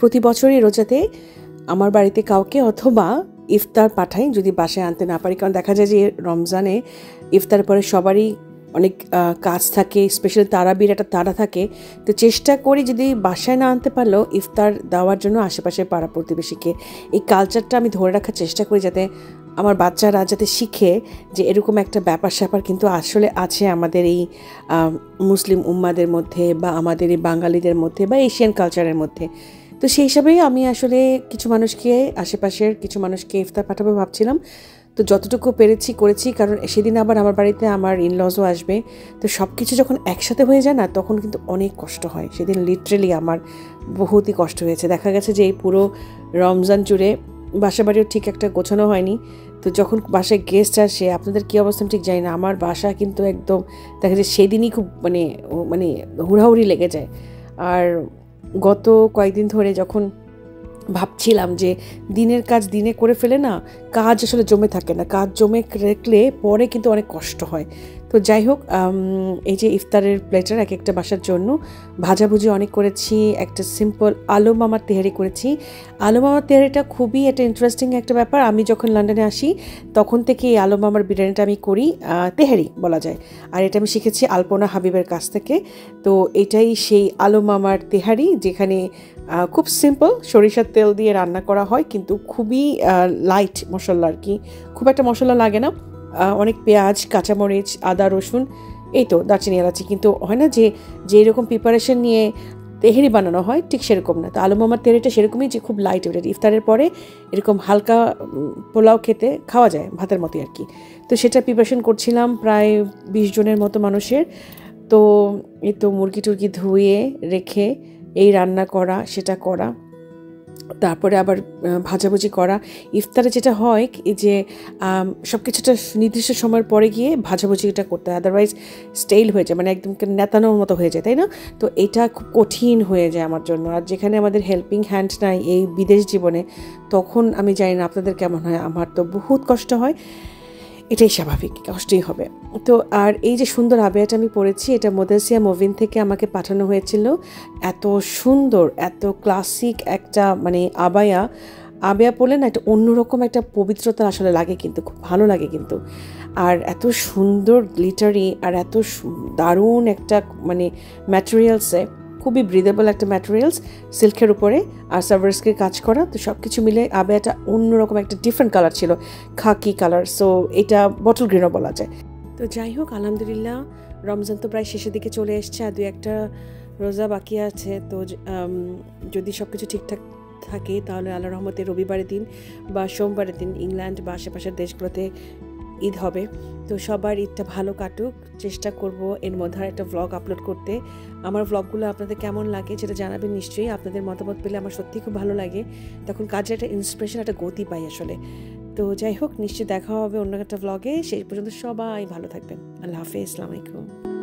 প্রতি বছরই রোজাতে আমার বাড়িতে কাউকে অথবা ইফতার পাঠাই যদি বাসায় আনতে না পারি, কারণ দেখা যায় যে রমজানে ইফতার পরে সবারই অনেক কাজ থাকে, স্পেশালি তারাবির একটা তাড়া থাকে। তো চেষ্টা করি যদি বাসায় না আনতে পারলেও ইফতার দেওয়ার জন্য আশেপাশে পাড়া প্রতিবেশীকে। এই কালচারটা আমি ধরে রাখার চেষ্টা করি, যাতে আমার বাচ্চারা যাতে শিখে যে এরকম একটা ব্যাপার স্যাপার কিন্তু আসলে আছে আমাদের এই মুসলিম উম্মাদের মধ্যে বা আমাদের এই বাঙালিদের মধ্যে বা এশিয়ান কালচারের মধ্যে। তো সেই হিসাবেই আমি আসলে কিছু মানুষকে, আশেপাশের কিছু মানুষকে ইফতার পাঠাবো ভাবছিলাম। তো যতটুকু পেরেছি করেছি, কারণ সেদিন আবার আমার বাড়িতে আমার ইনলজও আসবে। তো সব কিছু যখন একসাথে হয়ে যায় না, তখন কিন্তু অনেক কষ্ট হয়। সেদিন লিটারেলি আমার বহুতই কষ্ট হয়েছে। দেখা গেছে যে এই পুরো রমজান জুড়ে বাসা বাড়িও ঠিক একটা গোছানো হয়নি। তো যখন বাসায় গেস্ট আসে, আপনাদের কী অবস্থা ঠিক জানি না, আমার বাসা কিন্তু একদম দেখা যায় সেদিনই খুব মানে হুড়াহুড়ি লেগে যায়। আর গত কয়েকদিন ধরে যখন ভাবছিলাম যে দিনের কাজ দিনে করে ফেলে না, কাজ আসলে জমে থাকে না, কাজ জমে রাখলে পরে কিন্তু অনেক কষ্ট হয়। তো যাই হোক, এই যে ইফতারের প্লেটার এক একটা বাসার জন্য ভাজাভুজি অনেক করেছি, একটা সিম্পল আলু মামার তেহারি করেছি। আলু মামার তেহারিটা খুবই একটা ইন্টারেস্টিং একটা ব্যাপার। আমি যখন লন্ডনে আসি তখন থেকে এই আলু মামার বিরিয়ানিটা আমি করি, তেহারি বলা যায়। আর এটা আমি শিখেছি আলপনা হাবিবের কাছ থেকে। তো এটাই সেই আলু মামার তেহারি, যেখানে খুব সিম্পল সরিষার তেল দিয়ে রান্না করা হয়, কিন্তু খুবই লাইট মশলা আর কি, খুব একটা মশলা লাগে না। অনেক পেঁয়াজ, কাঁচামরিচ, আদা, রসুন, এই তো দারচিনি, এলাচি। কিন্তু হয় না যে এরকম প্রিপারেশন নিয়ে তেহারি বানানো হয়, ঠিক সেরকম না। তো আলু মামার তেহারিটা সেরকমই, যে খুব লাইট ওয়েটেড, ইফতারের পরে এরকম হালকা পোলাও খেতে খাওয়া যায় ভাতের মতোই আর কি। তো সেটা প্রিপারেশন করছিলাম প্রায় 20 জনের মতো মানুষের। তো এই তো মুরগি টুরগি ধুয়ে রেখে এই রান্না করা, সেটা করা, তারপরে আবার ভাজাভুজি করা। ইফতারে যেটা হয় যে সব কিছুটা নির্দিষ্ট সময়ের পরে গিয়ে ভাজাভুজিটা করতে হয়, আদারওয়াইজ স্টেইল হয়ে যায়, মানে একদম নেতানোর মতো হয়ে যায়, তাই না? তো এটা খুব কঠিন হয়ে যায় আমার জন্য। আর যেখানে আমাদের হেল্পিং হ্যান্ড নাই এই বিদেশ জীবনে, তখন আমি জানি না আপনাদের কেমন হয়, আমার তো বহুত কষ্ট হয়। এটাই স্বাভাবিক, কষ্টই হবে। তো আর এই যে সুন্দর আবেয়াটা আমি পরেছি, এটা মোদাসিয়া মুভিন থেকে আমাকে পাঠানো হয়েছিল। এত সুন্দর, এত ক্লাসিক একটা মানে আবেয়া পরলে না একটা অন্যরকম একটা পবিত্রতা আসলে লাগে, কিন্তু খুব ভালো লাগে কিন্তু। আর এত সুন্দর গ্লিটারি, আর এত দারুণ একটা মানে ম্যাটেরিয়ালসে, খুবই ব্রিদেবল একটা ম্যাটেরিয়ালস, সিল্কের উপরে আর সার্ভার্সকের কাজ করা। তো সব কিছু মিলে আবেয়াটা অন্যরকম একটা ডিফারেন্ট কালার ছিল, খাকি কালার। সো এটা বটল গ্রিনও বলা যায়। তো যাই হোক, আলহামদুলিল্লাহ রমজান তো প্রায় শেষের দিকে চলে এসছে, আর 2-1টা রোজা বাকি আছে। তো যদি সব কিছু ঠিকঠাক থাকে তাহলে আল্লাহর রহমতে রবিবারের দিন বা সোমবারের দিন ইংল্যান্ড বা আশেপাশের দেশগুলোতে ঈদ হবে। তো সবার ঈদটা ভালো কাটুক। চেষ্টা করব এর মধ্যে একটা ভ্লগ আপলোড করতে। আমার ভ্লগগুলো আপনাদের কেমন লাগে সেটা জানাবেন নিশ্চয়ই। আপনাদের মতামত পেলে আমার সত্যিই খুব ভালো লাগে, তখন কাজে একটা ইন্সপিরেশন, একটা গতি পাই আসলে। তো যাই হোক, নিশ্চয়ই দেখা হবে অন্য একটা ভ্লগে। সেই পর্যন্ত সবাই ভালো থাকবেন। আল্লাহ হাফেজ, আসসালামু আলাইকুম।